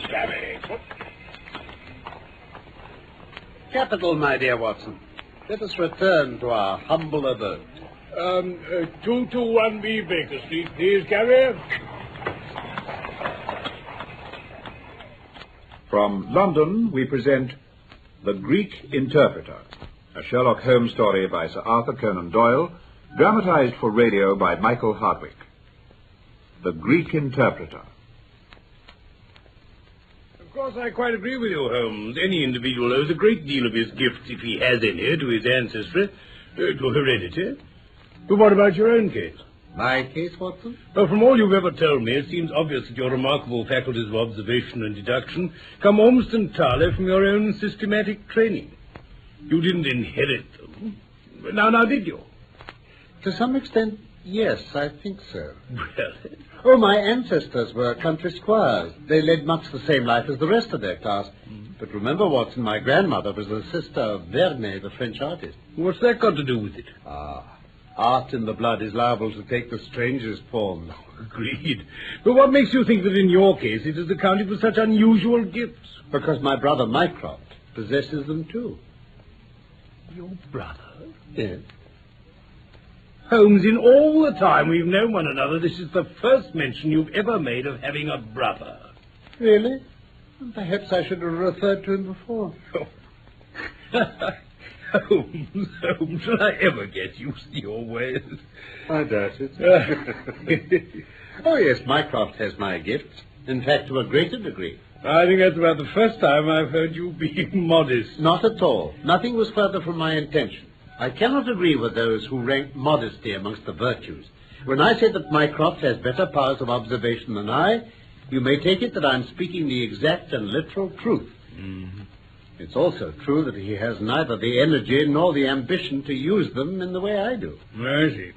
Scabby! Capital, my dear Watson. Let us return to our humble abode. 221B Baker Street, please, Scabby. From London, we present The Greek Interpreter, a Sherlock Holmes story by Sir Arthur Conan Doyle, dramatized for radio by Michael Hardwick. The Greek Interpreter. Of course, I quite agree with you, Holmes. Any individual owes a great deal of his gifts, if he has any, to his ancestry, to heredity. But what about your own case? My case, Watson? Well, from all you've ever told me, it seems obvious that your remarkable faculties of observation and deduction come almost entirely from your own systematic training. You didn't inherit them. Now, did you? To some extent, yes, I think so. Really? Oh, my ancestors were country squires. They led much the same life as the rest of their class. But remember, Watson, my grandmother was the sister of Vernet, the French artist. What's that got to do with it? Art in the blood is liable to take the strangest forms. Agreed. But what makes you think that in your case it is accounted for such unusual gifts? Because my brother Mycroft possesses them too. Your brother? Yes. Holmes, in all the time we've known one another, this is the first mention you've ever made of having a brother. Really? Perhaps I should have referred to him before. Holmes, shall I ever get used to your ways? I doubt it. Oh, yes, Mycroft has my gifts. In fact, to a greater degree. I think that's about the first time I've heard you being modest. Not at all. Nothing was further from my intention. I cannot agree with those who rank modesty amongst the virtues. When I say that Mycroft has better powers of observation than I, you may take it that I'm speaking the exact and literal truth. Mm-hmm. It's also true that he has neither the energy nor the ambition to use them in the way I do. I see.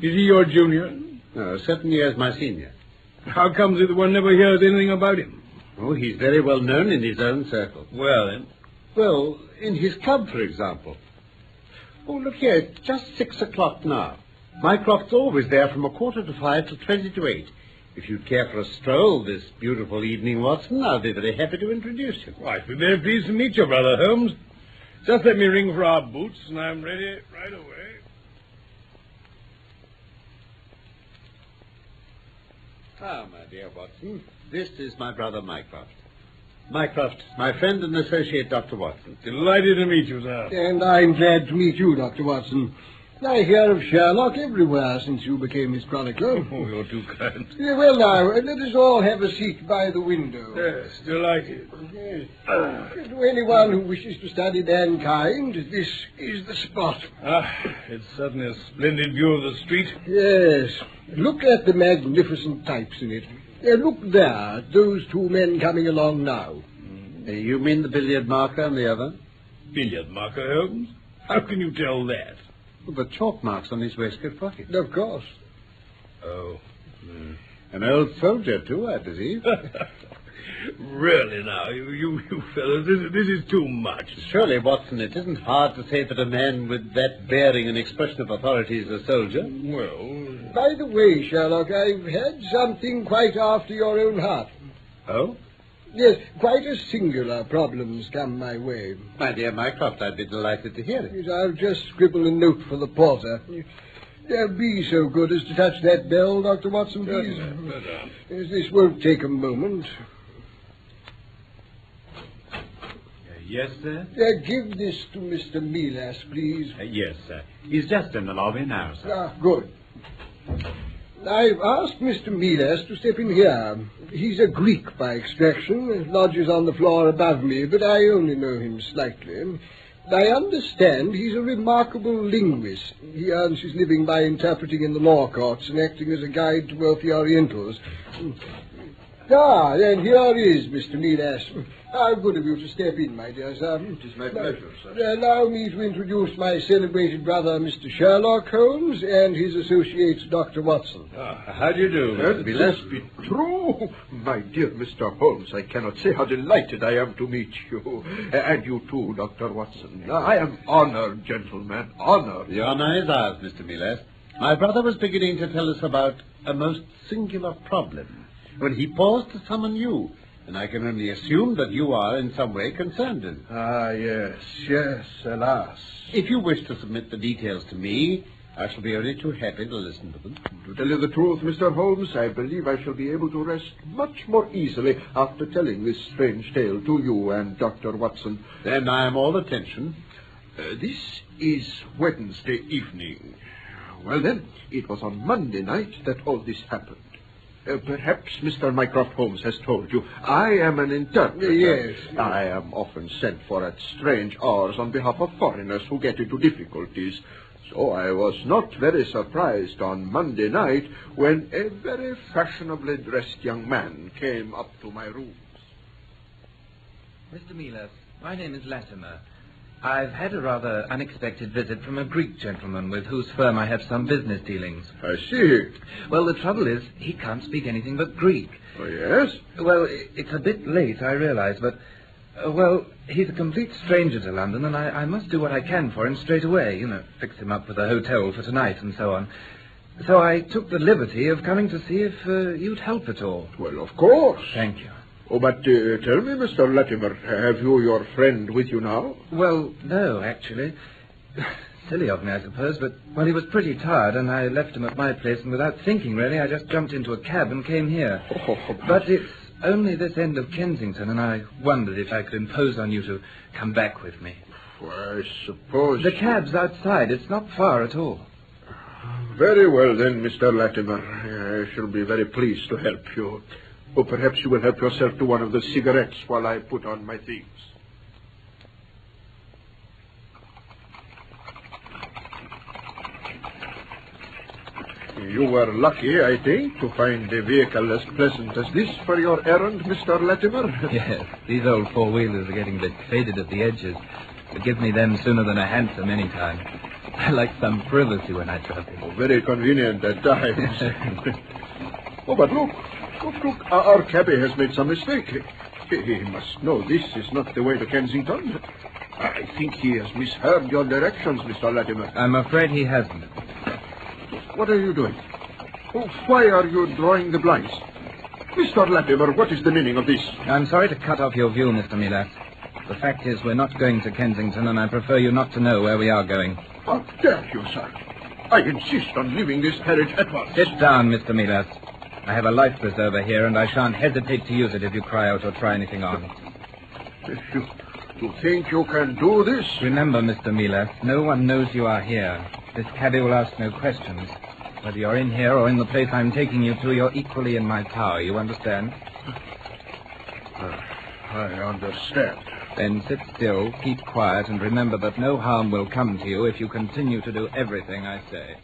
Is he your junior? No, 7 years my senior. How comes it that one never hears anything about him? Oh, he's very well known in his own circle. Well, then? Well, in his club, for example. Oh, look here, it's just 6 o'clock now. Mycroft's always there from 4:45 till 8:20. If you'd care for a stroll this beautiful evening, Watson, I'll be very happy to introduce you. Well, I'd be very pleased to meet you, Brother Holmes. Just let me ring for our boots, and I'm ready right away. Ah, my dear Watson, this is my brother Mycroft. Mycroft, my friend and associate, Dr. Watson. Delighted to meet you, sir. And I'm glad to meet you, Dr. Watson. I hear of Sherlock everywhere since you became his chronicler. Oh, you're too kind. Yeah, well, now, let us all have a seat by the window. Yes, delighted. Yes. To anyone who wishes to study mankind, this is the spot. It's certainly a splendid view of the street. Yes. Look at the magnificent types in it. Look there, at those two men coming along now. You mean the billiard marker and the other? Billiard marker, Holmes? How can you tell that? The chalk marks on his waistcoat pocket. Of course. Oh. An old soldier, too, I believe. Really, now, you fellows, this is too much. Surely, Watson, it isn't hard to say that a man with that bearing and expression of authority is a soldier. Well... By the way, Sherlock, I've had something quite after your own heart. Oh? Yes, quite a singular problem's come my way. My dear Mycroft, I'd be delighted to hear it. Yes, I'll just scribble a note for the porter. Be so good as to touch that bell, Dr. Watson, please. Yes, this won't take a moment. Yes, sir? Give this to Mr. Milas, please. Yes, sir. He's just in the lobby now, sir. Good. I've asked Mr. Milas to step in here. He's a Greek by extraction, lodges on the floor above me, but I only know him slightly. I understand he's a remarkable linguist. He earns his living by interpreting in the law courts and acting as a guide to wealthy Orientals. And here is Mr. Milas. How good of you to step in, my dear sir. It is my pleasure, sir. Allow me to introduce my celebrated brother, Mr. Sherlock Holmes, and his associate, Dr. Watson. How do you do, Mr. This Milas? be true. My dear Mr. Holmes, I cannot say how delighted I am to meet you. And you too, Dr. Watson. I am honored, gentlemen, honored. The honor is ours, Mr. Milas. My brother was beginning to tell us about a most singular problem. when he paused to summon you. And I can only assume that you are in some way concerned in it. Ah, yes, alas. If you wish to submit the details to me, I shall be only too happy to listen to them. To tell you the truth, Mr. Holmes, I believe I shall be able to rest much more easily after telling this strange tale to you and Dr. Watson. Then I am all attention. This is Wednesday evening. Well, then, it was on Monday night that all this happened. Perhaps Mr. Mycroft Holmes has told you, I am an interpreter. Yes. I am often sent for at strange hours on behalf of foreigners who get into difficulties. So I was not very surprised on Monday night when a very fashionably dressed young man came up to my rooms. Mr. Milas, my name is Latimer. I've had a rather unexpected visit from a Greek gentleman with whose firm I have some business dealings. I see. Well, the trouble is, he can't speak anything but Greek. Oh, yes? Well, it's a bit late, I realize, but, he's a complete stranger to London, and I must do what I can for him straight away, fix him up with a hotel for tonight and so on. So I took the liberty of coming to see if you'd help at all. Well, of course. Thank you. Oh, but tell me, Mr. Latimer, have you your friend with you now? Well, no, actually. Silly of me, I suppose, but, he was pretty tired, and I left him at my place, and without thinking, really, I just jumped into a cab and came here. But it's only this end of Kensington, and I wondered if I could impose on you to come back with me. Well, I suppose... The cab's outside. It's not far at all. Very well, then, Mr. Latimer. I shall be very pleased to help you. Or perhaps you will help yourself to one of the cigarettes while I put on my things. You were lucky, I think, to find a vehicle as pleasant as this for your errand, Mr. Latimer. Yes, these old four-wheelers are getting a bit faded at the edges. But give me them sooner than a hansom any time. I like some privacy when I travel. Oh, very convenient at times. Oh, but look, our cabby has made some mistake. He must know this is not the way to Kensington. I think he has misheard your directions, Mr. Latimer. I'm afraid he hasn't. What are you doing? Oh, why are you drawing the blinds? Mr. Latimer, what is the meaning of this? I'm sorry to cut off your view, Mr. Milas. The fact is, we're not going to Kensington, and I prefer you not to know where we are going. How dare you, sir? I insist on leaving this carriage at once. Sit down, Mr. Milas. I have a life preserver here, and I shan't hesitate to use it if you cry out or try anything on. You think you can do this? Remember, Mr. Milas, no one knows you are here. This cabby will ask no questions. Whether you're in here or in the place I'm taking you to, you're equally in my power, you understand? I understand. Then sit still, keep quiet, and remember that no harm will come to you if you continue to do everything I say.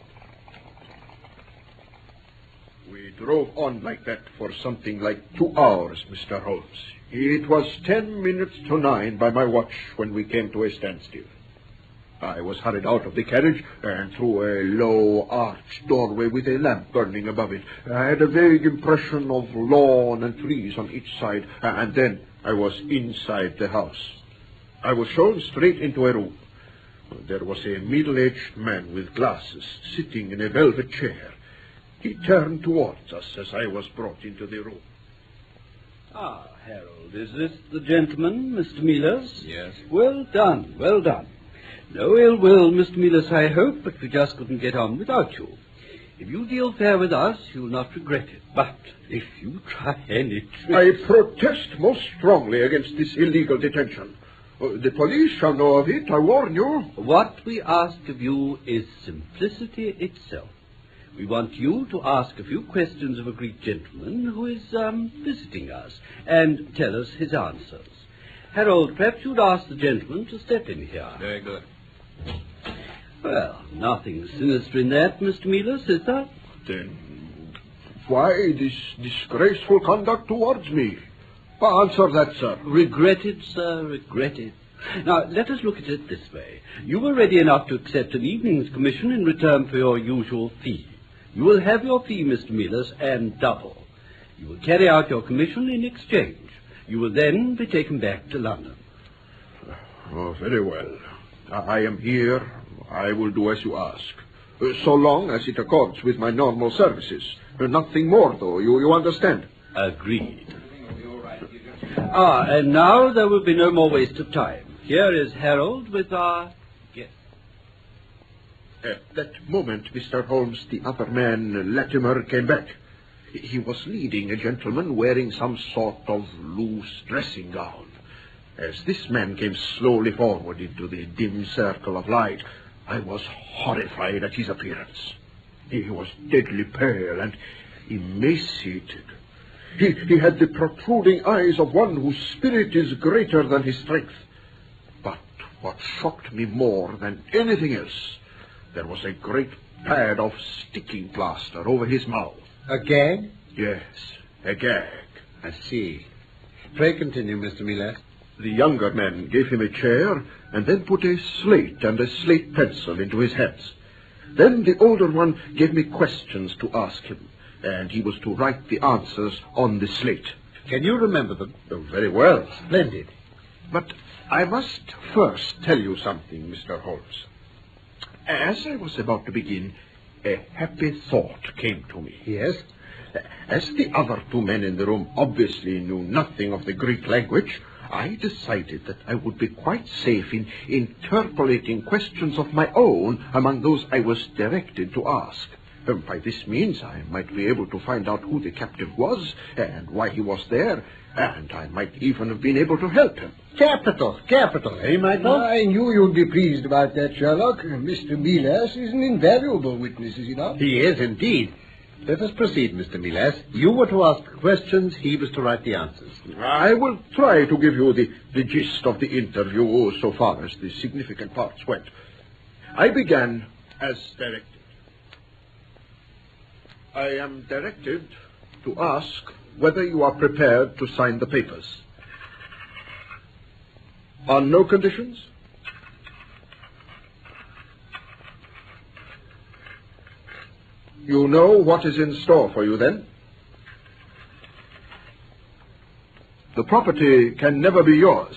We drove on like that for something like 2 hours, Mr. Holmes. It was 10 minutes to 9 by my watch when we came to a standstill. I was hurried out of the carriage and through a low arched doorway with a lamp burning above it. I had a vague impression of lawn and trees on each side, and then I was inside the house. I was shown straight into a room. There was a middle-aged man with glasses sitting in a velvet chair. He turned towards us as I was brought into the room. Ah, Harold, is this the gentleman, Mr. Milas? Yes. Well done, well done. No ill will, Mr. Milas, I hope, but we just couldn't get on without you. If you deal fair with us, you'll not regret it. But if you try any trick... I protest most strongly against this illegal detention. The police shall know of it, I warn you. What we ask of you is simplicity itself. We want you to ask a few questions of a Greek gentleman who is visiting us, and tell us his answers. Harold, perhaps you'd ask the gentleman to step in here. Very good. Well, nothing sinister in that, Mr. Milas, is there? Then why this disgraceful conduct towards me? Answer that, sir. Regret it, sir, regret it. Now, let us look at it this way. You were ready enough to accept an evening's commission in return for your usual fee. You will have your fee, Mr. Milas, and double. You will carry out your commission in exchange. You will then be taken back to London. Oh, very well. I am here. I will do as you ask. So long as it accords with my normal services. Nothing more, though. You understand? Agreed. And now there will be no more waste of time. Here is Harold with our guest. At that moment, Mr. Holmes, the other man, Latimer, came back. He was leading a gentleman wearing some sort of loose dressing gown. As this man came slowly forward into the dim circle of light, I was horrified at his appearance. He was deadly pale and emaciated. He had the protruding eyes of one whose spirit is greater than his strength. But what shocked me more than anything else, there was a great pad of sticking plaster over his mouth. A gag? Yes, a gag. I see. Pray continue, Mr. Miller. The younger man gave him a chair and then put a slate and a slate pencil into his hands. Then the older one gave me questions to ask him, and he was to write the answers on the slate. Can you remember them? Oh, very well. Splendid. But I must first tell you something, Mr. Holmes. As I was about to begin, a happy thought came to me. Yes? As the other two men in the room obviously knew nothing of the Greek language, I decided that I would be quite safe in interpolating questions of my own among those I was directed to ask. By this means, I might be able to find out who the captive was and why he was there, and I might even have been able to help him. Capital, eh, Michael? I knew you'd be pleased about that, Sherlock. Mr. Milas is an invaluable witness, is he not? He is, indeed. Let us proceed, Mr. Milas. You were to ask questions, he was to write the answers. I will try to give you the gist of the interview so far as the significant parts went. I began as directed. I am directed to ask whether you are prepared to sign the papers. On no conditions? You know what is in store for you, then? The property can never be yours.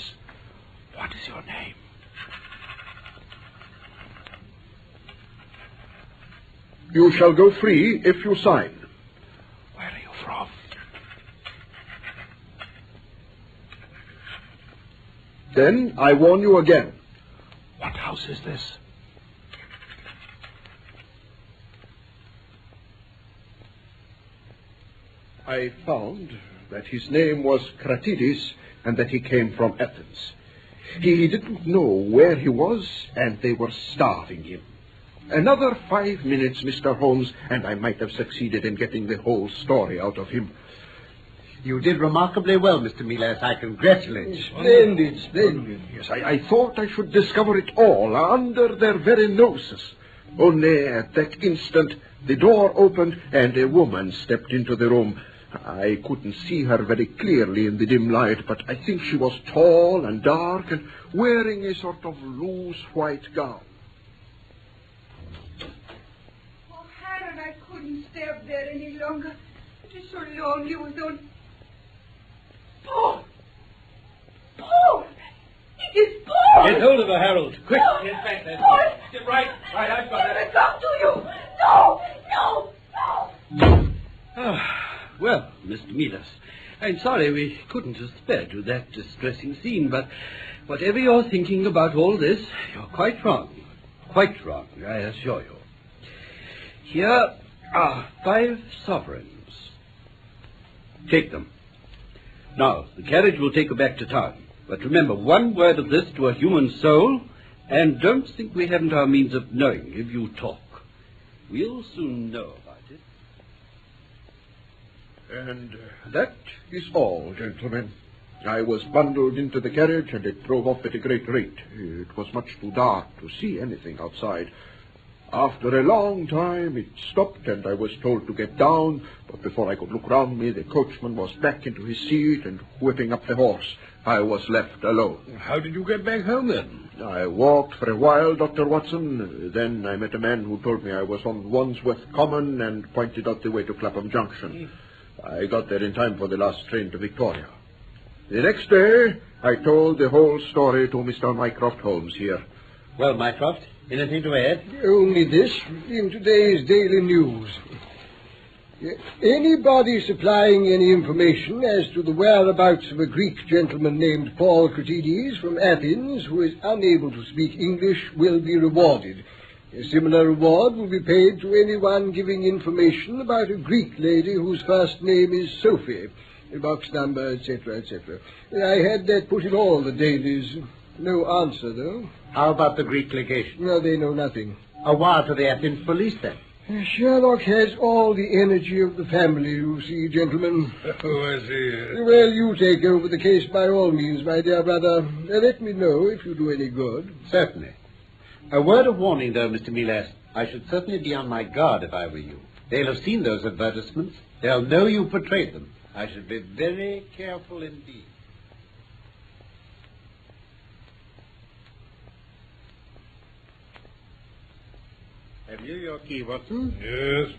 What is your name? You shall go free if you sign. Where are you from? Then I warn you again. What house is this? I found that his name was Kratides and that he came from Athens. He didn't know where he was, and they were starving him. Another 5 minutes, Mr. Holmes, and I might have succeeded in getting the whole story out of him. You did remarkably well, Mr. Milas. I congratulate you. Splendid. Yes, I thought I should discover it all under their very noses. Only at that instant, the door opened and a woman stepped into the room. I couldn't see her very clearly in the dim light, but I think she was tall and dark and wearing a sort of loose white gown. Oh, Harold, I couldn't stay up there any longer. It is so lonely with those... Paul! Paul! It is Paul! Get hold of her, Harold. Quick. No. Get back there. Paul! Get right, I've got Let it. me come to you! No! Well, Mr. Milas, I'm sorry we couldn't have spared you that distressing scene, but whatever you're thinking about all this, you're quite wrong. Quite wrong, I assure you. Here are 5 sovereigns. Take them. Now, the carriage will take you back to town. But remember, one word of this to a human soul, and don't think we haven't our means of knowing if you talk. We'll soon know about it. And that is all, gentlemen. I was bundled into the carriage, and it drove off at a great rate. It was much too dark to see anything outside. After a long time, it stopped, and I was told to get down, but before I could look round me, the coachman was back into his seat and whipping up the horse. I was left alone. How did you get back home, then? I walked for a while, Dr. Watson. Then I met a man who told me I was on Wandsworth Common and pointed out the way to Clapham Junction. I got there in time for the last train to Victoria. The next day, I told the whole story to Mr. Mycroft Holmes here. Well, Mycroft, anything to add? Only this, in today's Daily News. Anybody supplying any information as to the whereabouts of a Greek gentleman named Paul Cratides from Athens who is unable to speak English will be rewarded. A similar reward will be paid to anyone giving information about a Greek lady whose first name is Sophie, box number, etc., etc. I had that put in all the dailies. No answer, though. How about the Greek legation? No, they know nothing. A wire to the Athens police, then? Sherlock has all the energy of the family, you see, gentlemen. Oh, I see. Well, you take over the case by all means, my dear brother. Let me know if you do any good. Certainly. A word of warning, though, Mr. Miles. I should certainly be on my guard if I were you. They'll have seen those advertisements. They'll know you portrayed them. I should be very careful indeed. Have you your key, Watson? Yes.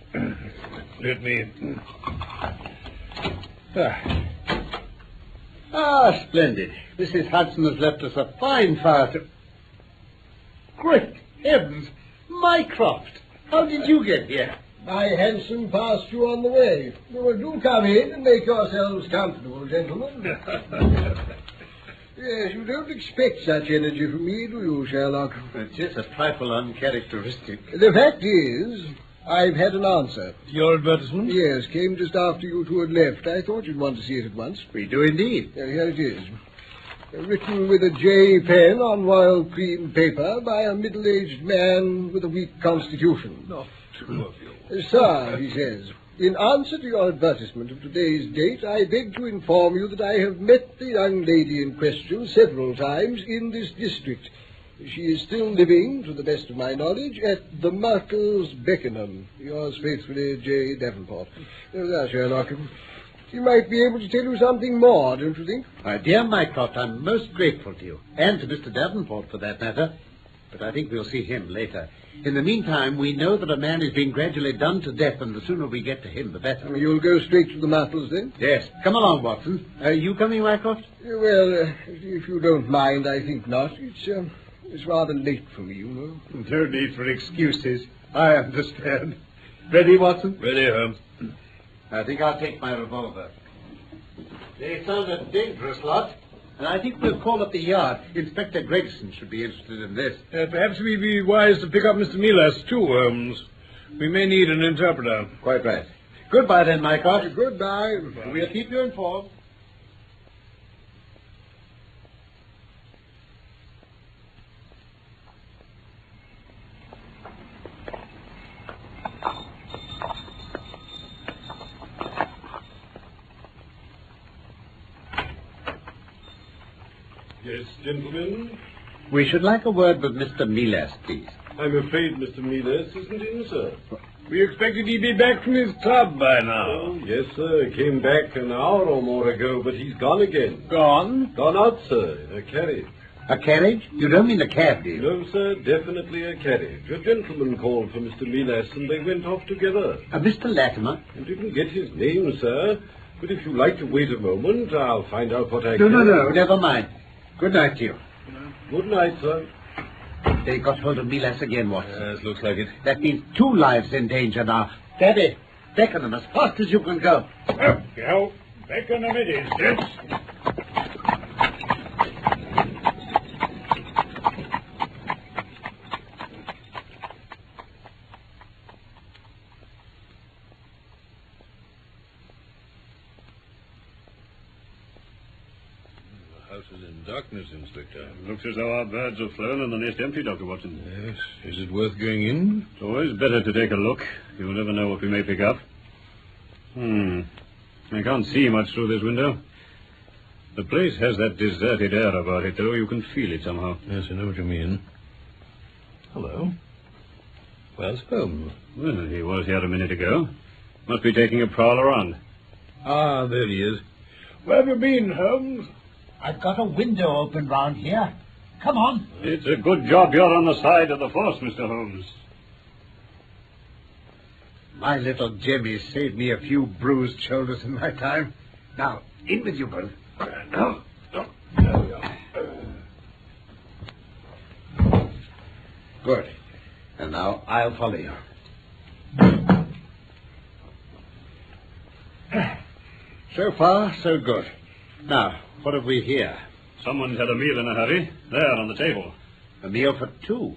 Let me... Splendid. Mrs. Hudson has left us a fine fire to... Great heavens! Mycroft! How did you get here? My hansom passed you on the way. Well, do come in and make yourselves comfortable, gentlemen. Yes, you don't expect such energy from me, do you, Sherlock? It's just a trifle uncharacteristic. The fact is, I've had an answer. Your advertisement? Yes, came just after you two had left. I thought you'd want to see it at once. We do indeed. Here it is. Written with a J pen on royal cream paper by a middle-aged man with a weak constitution. Not two of you. Sir, he says, in answer to your advertisement of today's date, I beg to inform you that I have met the young lady in question several times in this district. She is still living, to the best of my knowledge, at the Myrtles, Beckenham. Yours faithfully, J. Davenport. There, Sherlock. He might be able to tell you something more, don't you think? My dear Mycroft, I'm most grateful to you, and to Mr. Davenport for that matter. But I think we'll see him later. In the meantime, we know that a man is being gradually done to death, and the sooner we get to him, the better. You'll go straight to the Myrtles, then? Yes. Come along, Watson. Are you coming, Mycroft? Well, if you don't mind, I think not. It's rather late for me, you know. No need for excuses. I understand. Ready, Watson? Ready, Holmes. I think I'll take my revolver. They sound a dangerous lot, and I think we'll call up the yard. Inspector Gregson should be interested in this. Perhaps we'd be wise to pick up Mr. Milas, too, Holmes. We may need an interpreter. Quite right. Goodbye, then, Mycroft. Goodbye. We'll keep you informed. Yes, gentlemen? We should like a word with Mr. Milas, please. I'm afraid Mr. Milas isn't in, sir. We expected he'd be back from his club by now. Oh, yes, sir. He came back an hour or more ago, but he's gone again. Gone? Gone out, sir, in a carriage. A carriage? You don't mean a cab, do you? No, sir, definitely a carriage. A gentleman called for Mr. Milas, and they went off together. Mr. Latimer? You didn't get his name, sir, but if you like to wait a moment, I'll find out what I No, can. no, never mind. Good night to you. Good night, sir. They got hold of Milas again, Watson. Yes, looks like it. That means 2 lives in danger now. Daddy, beckon them as fast as you can go. Well, Beckenham it is, yes. The house is in darkness, Inspector. Looks as though our birds have flown and the nest empty, Dr. Watson. Yes. Is it worth going in? It's always better to take a look. You'll never know what we may pick up. I can't see much through this window. The place has that deserted air about it, though. You can feel it somehow. Yes, I know what you mean. Hello. Where's Holmes? Well, he was here a minute ago. Must be taking a prowl around. Ah, there he is. Where have you been, Holmes? I've got a window open round here. Come on. It's a good job you're on the side of the force, Mr. Holmes. My little Jemmy saved me a few bruised shoulders in my time. Now, in with you both. Good. And now I'll follow you. So far, so good. Now, what have we here? Someone's had a meal in a hurry. There, on the table. A meal for two.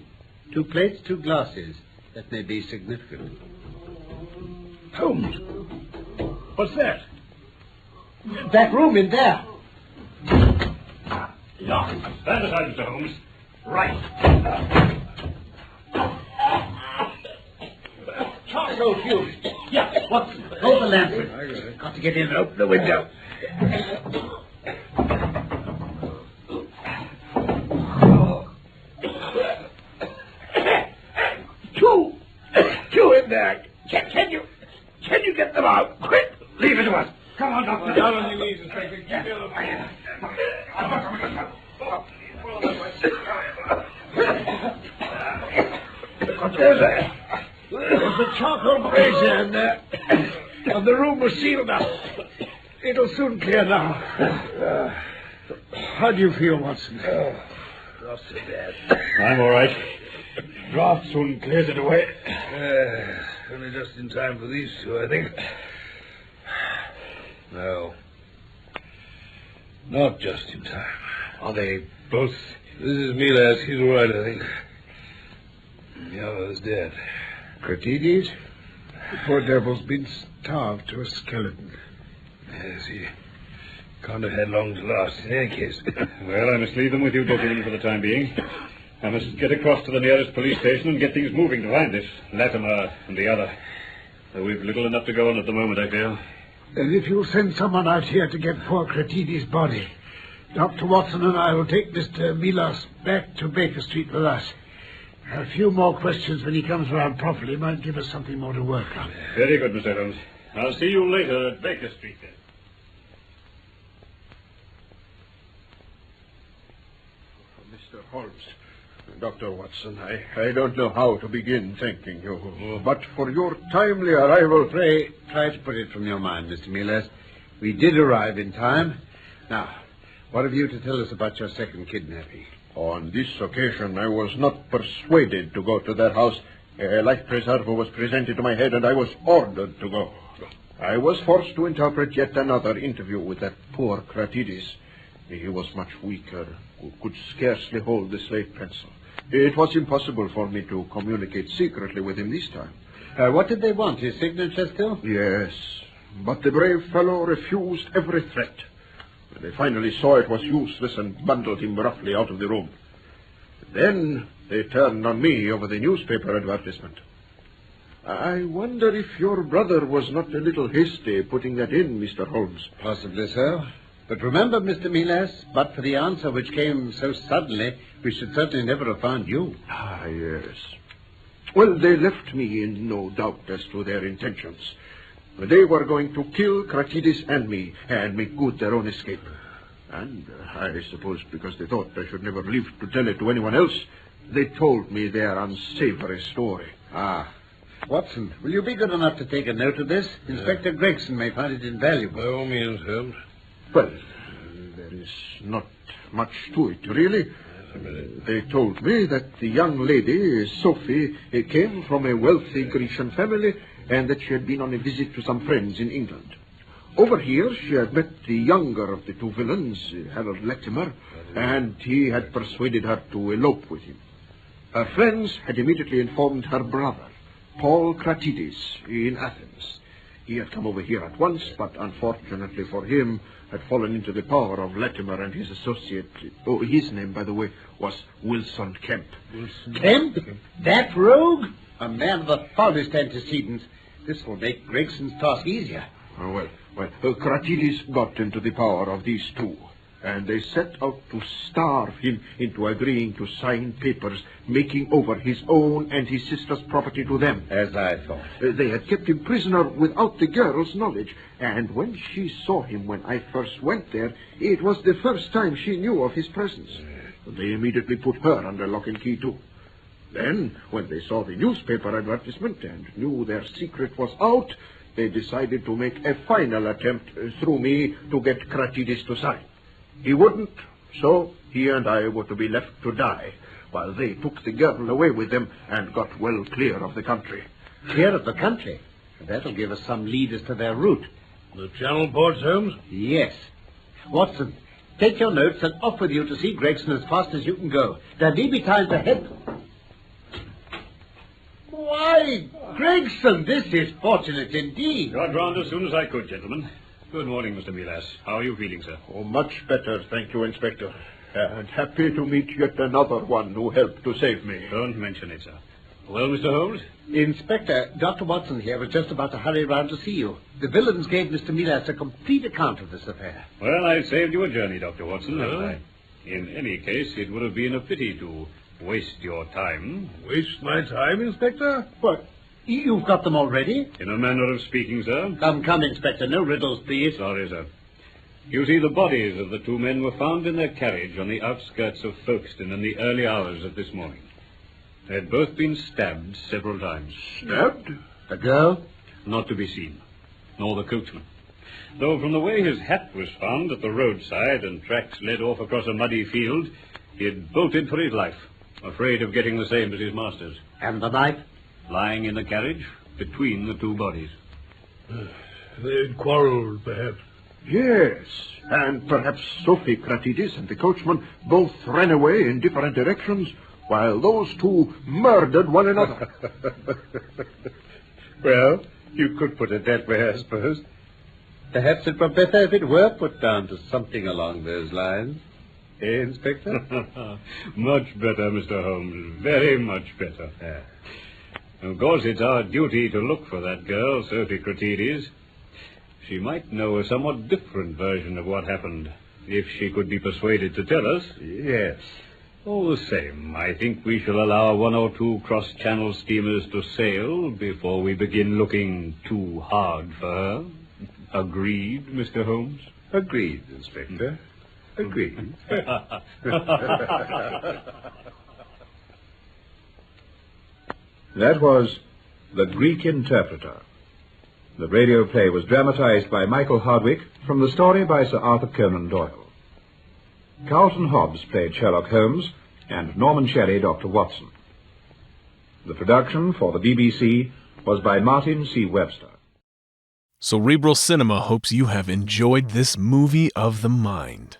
2 plates, 2 glasses. That may be significant. Holmes, what's that? That room in there. Locked. Stand aside, Mr. Holmes. Right. Charcoal fuse. Yeah, Watson. Hold the lantern. Got to get in and open the window. Two in there. Can you get them out? Quick. Leave it to us. Come on, Doctor. Down on your knees, Inspector. Keep your look. There's a charcoal brazier in there. And the room was sealed up. It'll soon clear now. How do you feel, Watson? Not so bad. I'm all right. Draft soon clears it away. Only just in time for these two, I think. No. Not just in time. Are they Both. This is Milas. He's all right, I think. The other's dead. Cratides? The poor devil's been starved to a skeleton. Yes, he can't have had long to last in any case. Well, I must leave them with you, gentlemen, for the time being. I must get across to the nearest police station and get things moving to find this Latimer and the other. Though we've little enough to go on at the moment, I feel. And if you'll send someone out here to get poor Cratides' body, Dr. Watson and I will take Mr. Milas back to Baker Street with us. A few more questions when he comes round properly might give us something more to work on. Very good, Mr. Holmes. I'll see you later at Baker Street, then. Mr. Holmes, Dr. Watson, I don't know how to begin thanking you, but for your timely arrival... Pray, try to put it from your mind, Mr. Milas. We did arrive in time. Now, what have you to tell us about your second kidnapping? On this occasion, I was not persuaded to go to that house. A life preserver was presented to my head, and I was ordered to go. I was forced to interpret yet another interview with that poor Cratides. He was much weaker, could scarcely hold the slate pencil. It was impossible for me to communicate secretly with him this time. What did they want? His signature still? Yes, but the brave fellow refused every threat. When they finally saw it was useless and bundled him roughly out of the room. Then they turned on me over the newspaper advertisement. I wonder if your brother was not a little hasty putting that in, Mr. Holmes. Possibly so. But remember, Mr. Milas, but for the answer which came so suddenly, we should certainly never have found you. Ah, yes. Well, they left me in no doubt as to their intentions. They were going to kill Cratides and me and make good their own escape. And I suppose because they thought I should never live to tell it to anyone else, they told me their unsavory story. Ah. Watson, will you be good enough to take a note of this? Inspector Gregson may find it invaluable. By all means, Holmes. Well, there is not much to it, really. They told me that the young lady, Sophie, came from a wealthy Grecian family and that she had been on a visit to some friends in England. Over here, she had met the younger of the two villains, Harold Latimer, and he had persuaded her to elope with him. Her friends had immediately informed her brother, Paul Cratides, in Athens. He had come over here at once, but unfortunately for him, had fallen into the power of Latimer and his associate. Oh, his name, by the way, was Wilson Kemp. Kemp? That rogue? A man of the foulest antecedents. This will make Gregson's task easier. Oh, well, Cratides got into the power of these two, and they set out to starve him into agreeing to sign papers making over his own and his sister's property to them. As I thought. They had kept him prisoner without the girl's knowledge, and when she saw him when I first went there, it was the first time she knew of his presence. They immediately put her under lock and key, too. Then, when they saw the newspaper advertisement and knew their secret was out, they decided to make a final attempt through me to get Cratides to sign. He wouldn't, so he and I were to be left to die, while they took the girl away with them and got well clear of the country. Clear of the country? That'll give us some lead as to their route. The Channel ports, Holmes? Yes. Watson, take your notes and off with you to see Gregson as fast as you can go. There may be time to head... Why, Gregson, this is fortunate indeed. Got round as soon as I could, gentlemen. Good morning, Mr. Milas. How are you feeling, sir? Oh, much better, thank you, Inspector. And happy to meet yet another one who helped to save me. Don't mention it, sir. Well, Mr. Holmes? Inspector, Dr. Watson here was just about to hurry round to see you. The villains gave Mr. Milas a complete account of this affair. Well, I saved you a journey, Dr. Watson, haven't I? In any case, it would have been a pity to waste your time. Waste my time, Inspector? What? You've got them already? In a manner of speaking, sir. Come, Inspector. No riddles, please. Sorry, sir. You see, the bodies of the two men were found in their carriage on the outskirts of Folkestone in the early hours of this morning. They had both been stabbed several times. Stabbed? The girl? Not to be seen, nor the coachman. Though from the way his hat was found at the roadside and tracks led off across a muddy field, he had bolted for his life, afraid of getting the same as his masters. And the knife? Lying in the carriage between the two bodies. They'd quarreled, perhaps. Yes, and perhaps Sophocrates and the coachman both ran away in different directions, while those two murdered one another. Well, you could put it that way, I suppose. Perhaps it were better if it were put down to something along those lines. Eh, Inspector? Much better, Mr. Holmes. Very much better. Of course, it's our duty to look for that girl, Sophocrates. She might know a somewhat different version of what happened, if she could be persuaded to tell us. Yes. All the same, I think we shall allow one or two cross-channel steamers to sail before we begin looking too hard for her. Agreed, Mr. Holmes? Agreed, Inspector. Agreed. That was The Greek Interpreter. The radio play was dramatized by Michael Hardwick from the story by Sir Arthur Conan Doyle. Carlton Hobbs played Sherlock Holmes and Norman Shelley Dr. Watson. The production for the BBC was by Martin C. Webster. Cerebral Cinema hopes you have enjoyed this movie of the mind.